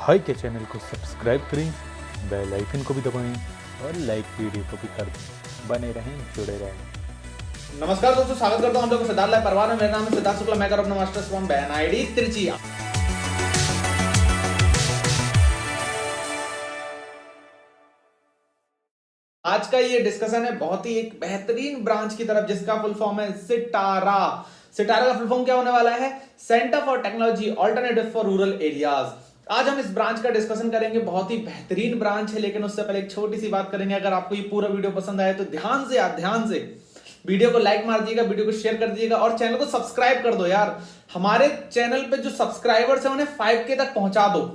भाई के चैनल को सब्सक्राइब करें, बेल आइकन को भी दबाएं और लाइक वीडियो को भी कर दें। बने रहें, जुड़े रहें। नमस्कार दोस्तों, स्वागत करता हूं हम लोग सिद्धार्थ लाइव परिवार में। मेरा नाम है सिद्धार्थ शुक्ला, मैं कर अपना मास्टर्स फ्रॉम BNID त्रिची। आज का ये डिस्कशन है बहुत ही एक बेहतरीन ब्रांच की तरफ, जिसका फुल फॉर्म है सिटारा। सिटारा का फुल फॉर्म क्या होने वाला है? Centre for technology alternative for rural areas. आज हम इस ब्रांच का डिस्कशन करेंगे। बहुत ही बेहतरीन ब्रांच है, लेकिन उससे पहले एक छोटी सी बात करेंगे। अगर आपको ये पूरा वीडियो पसंद आए तो ध्यान से वीडियो को लाइक मार दीजिएगा, वीडियो को शेयर कर दीजिएगा और चैनल को सब्सक्राइब कर दो यार। हमारे चैनल पे जो सब्सक्राइबर्स हैं उन्हें 5K तक पहुंचा दो।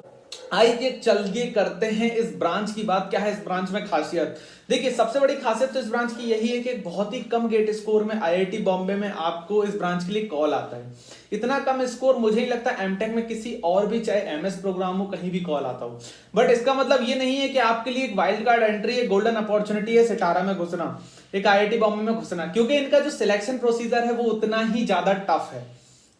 आइए चलिए करते हैं इस ब्रांच की बात। क्या है इस ब्रांच में खासियत? देखिए, सबसे बड़ी खासियत तो इस ब्रांच की यही है कि बहुत ही कम गेट स्कोर में IIT बॉम्बे में आपको इस ब्रांच के लिए कॉल आता है। इतना कम स्कोर मुझे ही लगता है एमटेक में किसी और भी, चाहे MS प्रोग्राम हो, कहीं भी कॉल आता हो। बट इसका मतलब ये नहीं है कि आपके लिए एक वाइल्ड कार्ड एंट्री है, गोल्डन अपॉर्चुनिटी है सितारा में घुसना, एक IIT बॉम्बे में घुसना, क्योंकि इनका जो सिलेक्शन प्रोसीजर है वो उतना ही ज्यादा टफ है।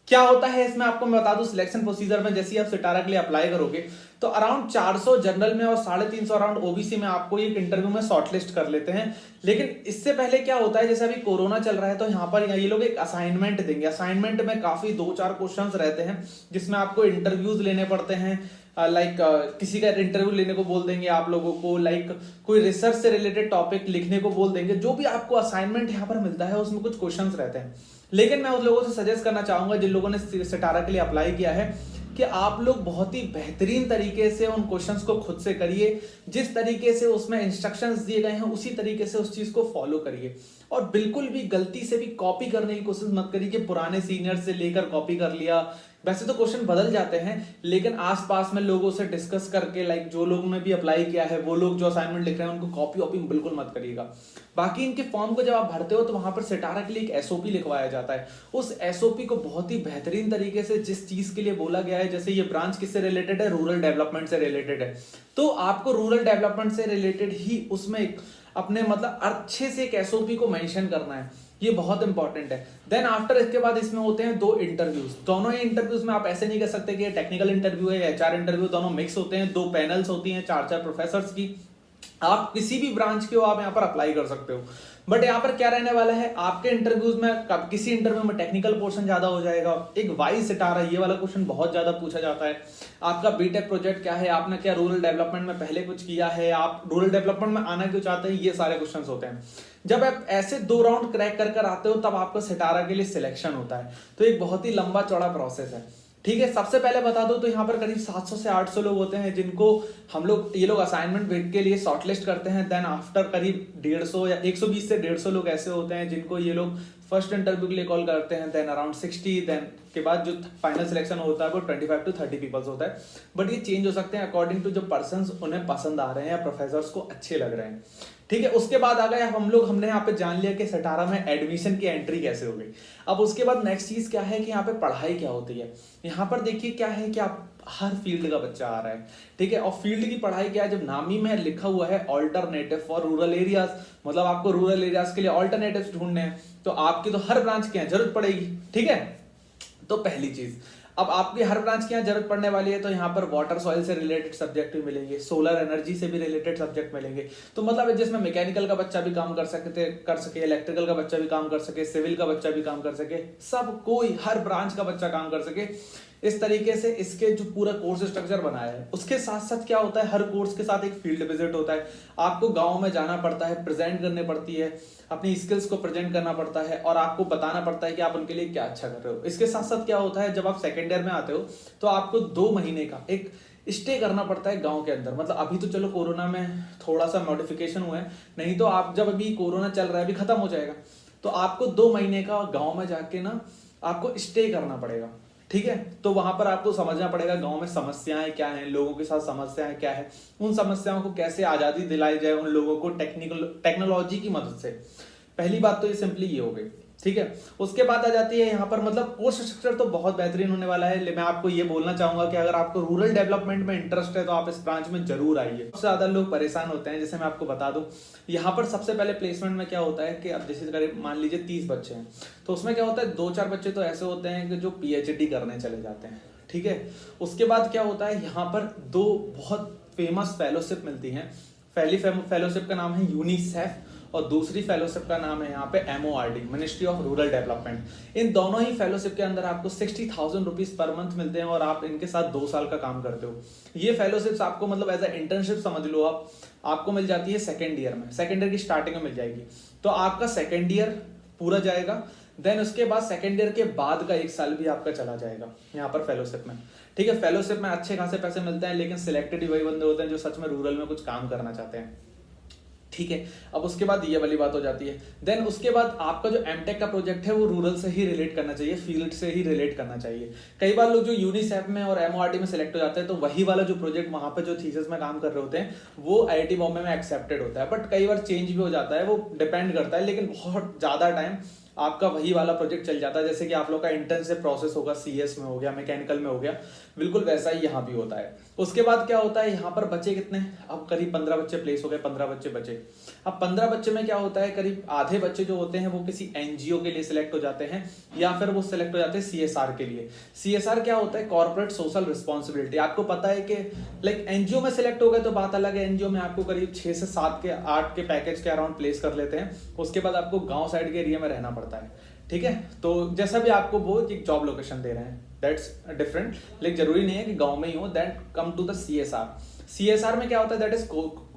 क्या होता है इसमें आपको मैं बता दूं। सिलेक्शन प्रोसीजर में जैसे आप सितारा के लिए अप्लाई करोगे तो अराउंड 400 जनरल में और 350 अराउंड OBC में आपको एक इंटरव्यू में शॉर्टलिस्ट कर लेते हैं। लेकिन इससे पहले क्या होता है, जैसे अभी कोरोना चल रहा है तो यहाँ पर ये लोग एक असाइनमेंट देंगे। असाइनमेंट में काफी 2-4 क्वेश्चंस रहते हैं जिसमें आपको इंटरव्यूज लेने पड़ते हैं। किसी का इंटरव्यू लेने को बोल देंगे आप लोगों को, कोई रिसर्च से रिलेटेड टॉपिक लिखने को बोल देंगे। जो भी आपको असाइनमेंट यहाँ पर मिलता है उसमें कुछ क्वेश्चंस रहते हैं। लेकिन मैं उन लोगों से सजेस्ट करना चाहूंगा जिन लोगों ने सितारा के लिए अप्लाई किया है कि आप लोग बहुत ही बेहतरीन तरीके से उन क्वेश्चंस को खुद से करिए। जिस तरीके से उसमें इंस्ट्रक्शंस दिए गए हैं उसी तरीके से उस चीज को फॉलो करिए और बिल्कुल भी गलती से भी कॉपी करने की कोशिश मत करिए कि पुराने सीनियर से लेकर कॉपी कर लिया। वैसे तो क्वेश्चन बदल जाते हैं, लेकिन आसपास में लोगों से डिस्कस करके जो लोगों ने भी अप्लाई किया है वो लोग जो असाइनमेंट लिख रहे हैं उनको कॉपी वॉपी बिल्कुल मत करिएगा। बाकी इनके फॉर्म को जब आप भरते हो तो वहां पर सितारा के लिए एक SOP लिखवाया जाता है। उस SOP को बहुत ही बेहतरीन तरीके से जिस चीज के लिए बोला गया है, जैसे ये ब्रांच किससे रिलेटेड है, रूरल डेवलपमेंट से रिलेटेड है, तो आपको रूरल डेवलपमेंट से रिलेटेड ही उसमें अपने अच्छे से एक SOP को मेंशन करना है। ये बहुत इंपॉर्टेंट है। देन आफ्टर इसके बाद इसमें होते हैं 2 इंटरव्यूज। दोनों ही इंटरव्यूज में आप ऐसे नहीं कह सकते कि ये टेक्निकल इंटरव्यू है या HR इंटरव्यू, दोनों मिक्स होते हैं। 2 पैनल्स होती हैं 4-4 प्रोफेसर्स की। आप किसी भी ब्रांच के हो, आप यहाँ पर अप्लाई कर सकते हो। बट यहाँ पर क्या रहने वाला है, आपके इंटरव्यूज में किसी इंटरव्यू में टेक्निकल पोर्शन ज्यादा हो जाएगा। एक वाई सितारा ये वाला क्वेश्चन बहुत ज्यादा पूछा जाता है। आपका बीटेक प्रोजेक्ट क्या है, आपने क्या रूरल डेवलपमेंट में पहले कुछ किया है, आप रूरल डेवलपमेंट में आना क्यों चाहते हैं, ये सारे क्वेश्चन होते हैं। जब आप ऐसे 2 राउंड क्रैक कर आते हो तब आपका सितारा के लिए सिलेक्शन होता है। तो एक बहुत ही लंबा चौड़ा प्रोसेस है। ठीक है, सबसे पहले बता दो तो यहाँ पर करीब 700 से 800 लोग होते हैं जिनको ये लोग असाइनमेंट के लिए शॉर्टलिस्ट करते हैं। देन आफ्टर करीब 150 या 120 से 150 लोग ऐसे होते हैं जिनको ये लोग फर्स्ट इंटरव्यू के लिए कॉल करते हैं। देन अराउंड 60, देन के बाद जो फाइनल सिलेक्शन होता है वो 25 to 30 पीपल्स होता है। बट ये चेंज हो सकते हैं अकॉर्डिंग टू जो पर्सन उन्हें पसंद आ रहे हैं या प्रोफेसर्स को अच्छे लग रहे हैं। ठीक है, उसके बाद आ गए हमने यहाँ पे जान लिया कि सितारा में एडमिशन की एंट्री कैसे हो गई। अब उसके बाद नेक्स्ट चीज क्या है कि यहाँ पे पढ़ाई क्या होती है। यहाँ पर देखिए क्या है कि आप हर फील्ड का बच्चा आ रहा है। ठीक है, और फील्ड की पढ़ाई क्या है, जब नाम ही में लिखा हुआ है ऑल्टरनेटिव फॉर रूरल एरियाज, मतलब आपको रूरल एरियाज के लिए ऑल्टरनेटिव ढूंढने हैं, तो आपकी तो हर ब्रांच की जरूरत पड़ेगी। ठीक है, तो पहली चीज, अब आपकी हर ब्रांच की यहाँ जरूरत पड़ने वाली है तो यहाँ पर वाटर सॉइल से रिलेटेड सब्जेक्ट भी मिलेंगे, सोलर एनर्जी से भी रिलेटेड सब्जेक्ट मिलेंगे। तो मतलब जिसमें मैकेनिकल का बच्चा भी काम कर सके, इलेक्ट्रिकल का बच्चा भी काम कर सके, सिविल का बच्चा भी काम कर सके, सब कोई हर ब्रांच का बच्चा काम कर सके। इस तरीके से इसके जो पूरा कोर्स स्ट्रक्चर बनाया है। उसके साथ साथ क्या होता है, हर कोर्स के साथ एक फील्ड विजिट होता है। आपको गांव में जाना पड़ता है, प्रेजेंट करनी पड़ती है, अपनी स्किल्स को प्रेजेंट करना पड़ता है और आपको बताना पड़ता है कि आप उनके लिए क्या अच्छा कर रहे हो। इसके साथ साथ क्या होता है, जब आप सेकेंड ईयर में आते हो तो आपको 2 महीने का एक स्टे करना पड़ता है गांव के अंदर। मतलब अभी तो चलो कोरोना में थोड़ा सा मॉडिफिकेशन हुआ है, नहीं तो आप जब अभी कोरोना चल रहा है, अभी खत्म हो जाएगा, तो आपको 2 महीने का गांव में जाके ना आपको स्टे करना पड़ेगा। ठीक है, तो वहां पर आपको समझना पड़ेगा गांव में समस्याएं क्या हैं, लोगों के साथ समस्याएं क्या है, उन समस्याओं को कैसे आजादी दिलाई जाए उन लोगों को टेक्नोलॉजी की मदद से। पहली बात तो ये सिंपली ये हो गई। ठीक है, उसके बाद आ जाती है यहाँ पर कोर्स स्ट्रक्चर तो बहुत बेहतरीन होने वाला है। मैं आपको ये बोलना चाहूंगा कि अगर आपको रूरल डेवलपमेंट में इंटरेस्ट है तो आप इस ब्रांच में जरूर आइए। सबसे ज्यादा लोग परेशान होते हैं, जैसे मैं आपको बता दूं, यहाँ पर सबसे पहले प्लेसमेंट में क्या होता है कि अब जैसे मान लीजिए 30 बच्चे हैं तो उसमें क्या होता है, 2-4 बच्चे तो ऐसे होते हैं कि जो PhD करने चले जाते हैं। ठीक है। उसके बाद क्या होता है, यहाँ पर दो बहुत फेमस फेलोशिप मिलती हैं। पहली फेलोशिप का नाम है यूनिसेफ और दूसरी फेलोशिप का नाम है यहाँ पे MORD, ministry of rural development. इन दोनों ही फेलोशिप के अंदर आपको 60,000 रुपीज पर मंथ मिलते हैं और आप इनके साथ 2 साल का काम करते हो। ये फेलोशिप्स आपको मतलब एज ए इंटर्नशिप समझ लो आप, आपको मिल जाती है सेकेंड ईयर में, सेकेंड ईयर की स्टार्टिंग में मिल जाएगी। तो आपका सेकेंड ईयर पूरा जाएगा, देन उसके बाद सेकेंड ईयर के बाद का 1 साल भी आपका चला जाएगा यहाँ पर फेलोशिप में, ठीक है। फेलोशिप में अच्छे खासे पैसे मिलते हैं, लेकिन सिलेक्टेड ही वही बंदे होते हैं जो सच में रूरल में कुछ काम करना चाहते हैं, ठीक है। अब उसके बाद ये वाली बात हो जाती है। देन उसके बाद आपका जो एमटेक का प्रोजेक्ट है वो रूरल से ही रिलेट करना चाहिए, फील्ड से ही रिलेट करना चाहिए। कई बार लोग जो यूनिसेफ में और MORD में सिलेक्ट हो जाते हैं तो वही वाला जो प्रोजेक्ट वहां पे जो थीसिस में काम कर रहे होते हैं वो IIT बॉम्बे में एक्सेप्टेड होता है, बट कई बार चेंज भी हो जाता है, वो डिपेंड करता है। लेकिन बहुत ज्यादा टाइम आपका वही वाला प्रोजेक्ट चल जाता है, जैसे कि आप लोग का इंटर्नशिप प्रोसेस होगा CS में हो गया, मैकेनिकल में हो गया, बिल्कुल वैसा ही यहाँ भी होता है। उसके बाद क्या होता है, यहाँ पर बच्चे कितने, अब करीब 15 बच्चे प्लेस हो गए, 15 बच्चे बचे। अब 15 बच्चे में क्या होता है, करीब आधे बच्चे जो होते हैं वो किसी NGO के लिए सिलेक्ट हो जाते हैं या फिर वो सिलेक्ट हो जाते हैं CSR के लिए। CSR क्या होता है, कॉर्पोरेट सोशल रिस्पॉन्सिबिलिटी। आपको पता है कि लाइक NGO में सिलेक्ट हो गए तो बात अलग है, NGO में आपको करीब 6 से 7 के 8 के पैकेज के अराउंड प्लेस कर लेते हैं। उसके बाद आपको गाँव साइड के एरिया में रहना पड़ता है, ठीक है। तो जैसा भी आपको वो एक जॉब लोकेशन दे रहे हैं दैट्स डिफरेंट, लेकिन जरूरी नहीं है कि गांव में ही हो। That come to the CSR में क्या होता है, दैट इज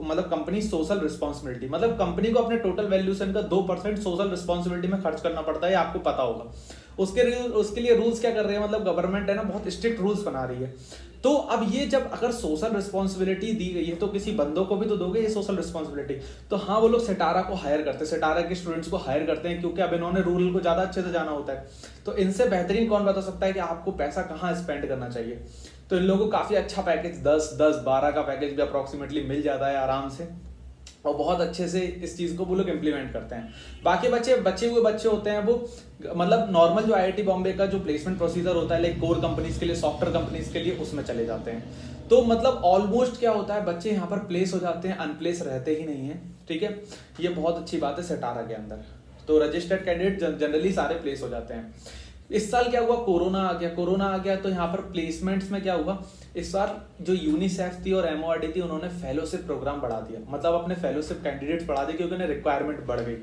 मतलब कंपनी सोशल रिस्पॉन्सिबिलिटी, मतलब कंपनी को अपने टोटल वैल्यूएशन का 2% सोशल रिस्पॉन्सिबिलिटी में खर्च करना पड़ता है, आपको पता होगा। उसके लिए रूल्स क्या कर रहे हैं, मतलब गवर्नमेंट है ना बहुत स्ट्रिक्ट रूल्स बना रही है। तो अब ये जब अगर सोशल रिस्पॉन्सिबिलिटी दी गई है तो किसी बंदों को भी तो दोगे ये सोशल रिस्पॉन्सिबिलिटी। तो हाँ, वो लोग सिटारा को हायर करते हैं, सिटारा के स्टूडेंट्स को हायर करते हैं, क्योंकि अब इन्होंने रूरल को ज्यादा अच्छे से जाना होता है। तो इनसे बेहतरीन कौन बता सकता है कि आपको पैसा कहाँ स्पेंड करना चाहिए। तो इन लोगों को काफी अच्छा पैकेज 10-12 का पैकेज भी अप्रोक्सीमेटली मिल जाता है आराम से, और बहुत अच्छे से इस चीज को वो लोग इंप्लीमेंट करते हैं। बाकी बचे हुए बच्चे होते हैं वो मतलब नॉर्मल जो IIT बॉम्बे का जो प्लेसमेंट प्रोसीजर होता है लाइक कोर कंपनीज के लिए, सॉफ्टवेयर कंपनीज के लिए, उसमें चले जाते हैं। तो मतलब ऑलमोस्ट क्या होता है, बच्चे यहाँ पर प्लेस हो जाते हैं, अनप्लेस रहते ही नहीं है, ठीक है। ये बहुत अच्छी बात है सिटारा के अंदर। तो रजिस्टर्ड कैंडिडेट जनरली सारे प्लेस हो जाते हैं। इस साल क्या हुआ, कोरोना आ गया तो यहाँ पर प्लेसमेंट्स में क्या हुआ, इस बार जो यूनिसेफ थी और MORD थी उन्होंने फेलोशिप प्रोग्राम बढ़ा दिया, मतलब अपने फेलोशिप कैंडिडेट्स बढ़ा दिए क्योंकि उन्हें रिक्वायरमेंट बढ़ गई।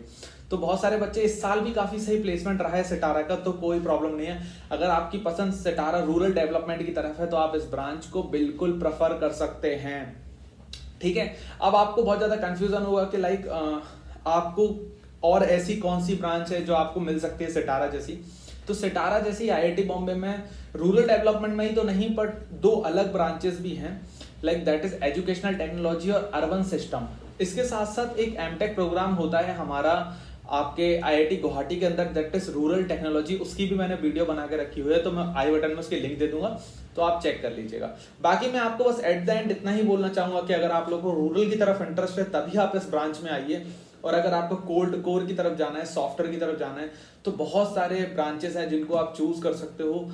तो बहुत सारे बच्चे, इस साल भी काफी सही प्लेसमेंट रहा है सिटारा का, तो कोई प्रॉब्लम नहीं है। अगर आपकी पसंद सिटारा रूरल डेवलपमेंट की तरफ है तो आप इस ब्रांच को बिल्कुल प्रेफर कर सकते हैं, ठीक है। अब आपको बहुत ज्यादा कंफ्यूजन होगा कि लाइक आपको और ऐसी कौन सी ब्रांच है जो आपको मिल सकती है सिटारा जैसी। तो सिटारा जैसी IIT बॉम्बे में रूरल डेवलपमेंट में ही तो नहीं, बट 2 अलग ब्रांचेस भी हैं, like that is educational technology और अर्बन सिस्टम। इसके साथ साथ एक MTech प्रोग्राम होता है हमारा आपके IIT गुवाहाटी के अंदर, दैट इज रूरल टेक्नोलॉजी। उसकी भी मैंने वीडियो बना के रखी हुई है, तो मैं आई बटन में उसकी लिंक दे दूंगा, तो आप चेक कर लीजिएगा। बाकी मैं आपको बस एट द एंड इतना ही बोलना चाहूंगा कि अगर आप लोगों को रूरल की तरफ इंटरेस्ट है तभी आप इस ब्रांच में आइए, और अगर आपको कोर की तरफ जाना है, सॉफ्टवेयर की तरफ जाना है, तो बहुत सारे ब्रांचेस हैं जिनको आप चूज कर सकते हो।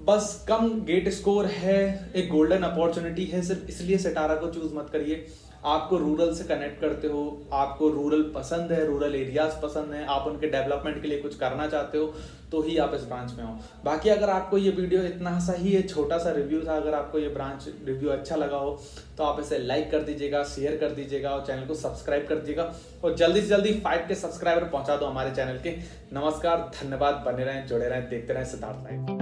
बस कम गेट स्कोर है, एक गोल्डन अपॉर्चुनिटी है, सिर्फ इसलिए सिटारा को चूज मत करिए। आपको रूरल से कनेक्ट करते हो, आपको रूरल पसंद है, रूरल एरियाज पसंद है, आप उनके डेवलपमेंट के लिए कुछ करना चाहते हो, तो ही आप इस ब्रांच में हो। बाकी अगर आपको ये वीडियो इतना सा ही है, छोटा सा रिव्यू था, अगर आपको ये ब्रांच रिव्यू अच्छा लगा हो तो आप इसे लाइक कर दीजिएगा, शेयर कर दीजिएगा और चैनल को सब्सक्राइब कर दीजिएगा, और जल्दी से जल्दी 5 के सब्सक्राइबर पहुंचा दो हमारे चैनल के। नमस्कार, धन्यवाद, बने रहें, जुड़े रहें, देखते रहें सिद्धार्थ लाइव।